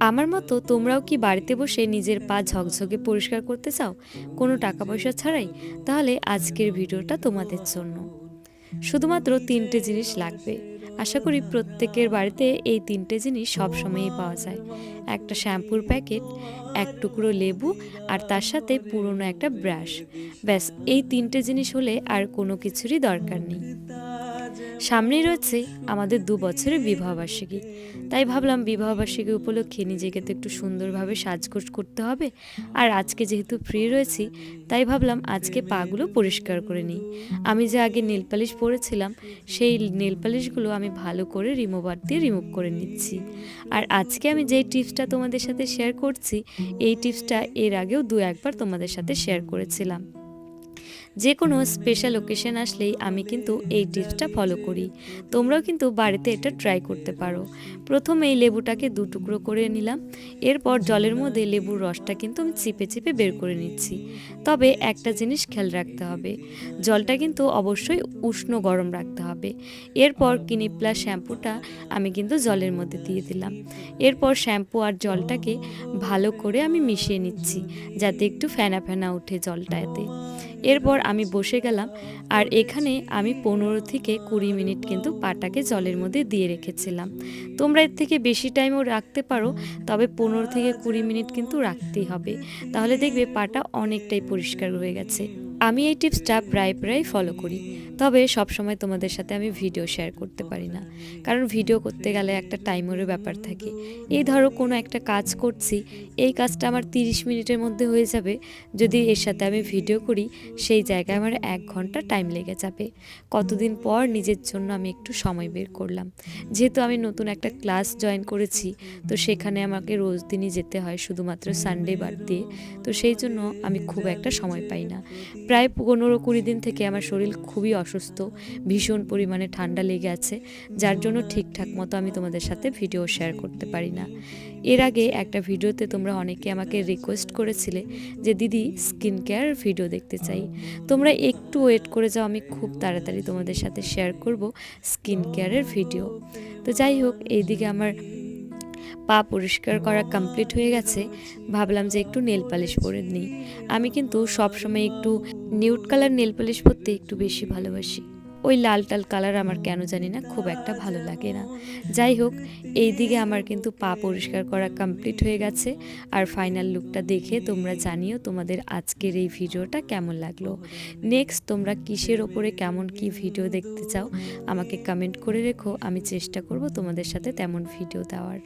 আমার মতো তোমরাও কি বাড়িতে বসে নিজের পা ঝকঝকে পরিষ্কার করতে চাও, কোনো টাকা পয়সা ছাড়াই? তাহলে আজকের ভিডিওটা তোমাদের জন্য। শুধুমাত্র 3টে জিনিস লাগবে। আশা করি প্রত্যেকের বাড়িতে এই 3টে জিনিস সবসময়ই পাওয়া যায়। একটা শ্যাম্পুর প্যাকেট, এক টুকরো লেবু, আর তার সাথে পুরনো একটা ব্রাশ। ব্যাস, এই 3টে জিনিস হলে আর কোনো কিছুরই দরকার নেই। সামনেই রয়েছে আমাদের 2 বছরের বিবাহবার্ষিকী, তাই ভাবলাম বিবাহবার্ষিকী উপলক্ষে নিজেকে তো একটু সুন্দরভাবে সাজগোজ করতে হবে। আর আজকে যেহেতু ফ্রি রয়েছি, তাই ভাবলাম আজকে পাগুলো পরিষ্কার করে নিই। আমি যে আগে নেল পালিশ পরেছিলাম, সেই নেল পালিশগুলো আমি ভালো করে রিমুভার দিয়ে রিমুভ করে নিচ্ছি। আর আজকে আমি যেই টিপসটা তোমাদের সাথে শেয়ার করছি, এই টিপসটা এর আগেও 2-1বার তোমাদের সাথে শেয়ার করেছিলাম। যে কোনো স্পেশাল ওকেশন আসলেই আমি কিন্তু এই টিপসটা ফলো করি। তোমরাও কিন্তু বাড়িতে এটা ট্রাই করতে পারো। প্রথমে এই লেবুটাকে 2 টুকরো করে নিলাম। এরপর জলের মধ্যে লেবুর রসটা কিন্তু আমি চিপে চিপে বের করে নিচ্ছি। তবে একটা জিনিস খেয়াল রাখতে হবে, জলটা কিন্তু অবশ্যই উষ্ণ গরম রাখতে হবে। এরপর ক্লিনিক প্লাস শ্যাম্পুটা আমি কিন্তু জলের মধ্যে দিয়ে দিলাম। এরপর শ্যাম্পু আর জলটাকে ভালো করে আমি মিশিয়ে নিচ্ছি, যাতে একটু ফেনা ফেনা ওঠে জলটাতে। এরপর আমি বসে গেলাম, আর এখানে আমি 15 থেকে 20 মিনিট কিন্তু পাটাকে জলের মধ্যে দিয়ে রেখেছিলাম। তোমরা এর থেকে বেশি টাইমও রাখতে পারো, তবে 15 থেকে 20 মিনিট কিন্তু রাখতেই হবে, তাহলে দেখবে পাটা অনেকটাই পরিষ্কার হয়ে গেছে। আমি এই টিপসটা প্রায় ফলো করি, তবে সবসময় তোমাদের সাথে আমি ভিডিও শেয়ার করতে পারি না, কারণ ভিডিও করতে গেলে একটা টাইমেরও ব্যাপার থাকে। এই ধরো কোনো একটা কাজ করছি, এই কাজটা আমার 30 মিনিটের মধ্যে হয়ে যাবে, যদি এর সাথে আমি ভিডিও করি সেই জায়গায় আমার 1 ঘন্টা টাইম লেগে যাবে। কতদিন পর নিজের জন্য আমি একটু সময় বের করলাম, যেহেতু আমি নতুন একটা ক্লাস জয়েন করেছি, তো সেখানে আমাকে রোজ দিনই যেতে হয়, শুধুমাত্র সানডে বাদ দিয়ে। তো সেই জন্য আমি খুব একটা সময় পাই না। প্রায় 15-20 দিন থেকে আমার শরীর খুবই অসুস্থ, ভীষণ পরিমাণে ঠান্ডা লেগে আছে, যার জন্য ঠিকঠাক মতো আমি তোমাদের সাথে ভিডিও শেয়ার করতে পারি না। এর আগে একটা ভিডিওতে তোমরা অনেকে আমাকে রিকোয়েস্ট করেছিলে যে দিদি স্কিন কেয়ার ভিডিও দেখতে চাই। তোমরা একটু ওয়েট করে যাও, আমি খুব তাড়াতাড়ি তোমাদের সাথে শেয়ার করব স্কিন কেয়ারের ভিডিও। তো যাই হোক, এইদিকে আমার পা পরিষ্কার করা কমপ্লিট হয়ে গেছে। ভাবলাম যে একটু নেল পালিশ পরে নিই। আমি কিন্তু সবসময় একটু নিউড কালার নেল পালিশ পরতে একটু বেশি ভালোবাসি। ওই লাল টাল কালার আমার কেন জানি না খুব একটা ভালো লাগে না। যাই হোক, এই দিকে আমার কিন্তু পা পরিষ্কার করা কমপ্লিট হয়ে গেছে। আর ফাইনাল লুকটা দেখে তোমরা জানিও তোমাদের আজকের এই ভিডিওটা কেমন লাগলো। নেক্সট তোমরা কিসের ওপরে কেমন কি ভিডিও দেখতে চাও আমাকে কমেন্ট করে রেখো, আমি চেষ্টা করব তোমাদের সাথে তেমন ভিডিও দেওয়ার।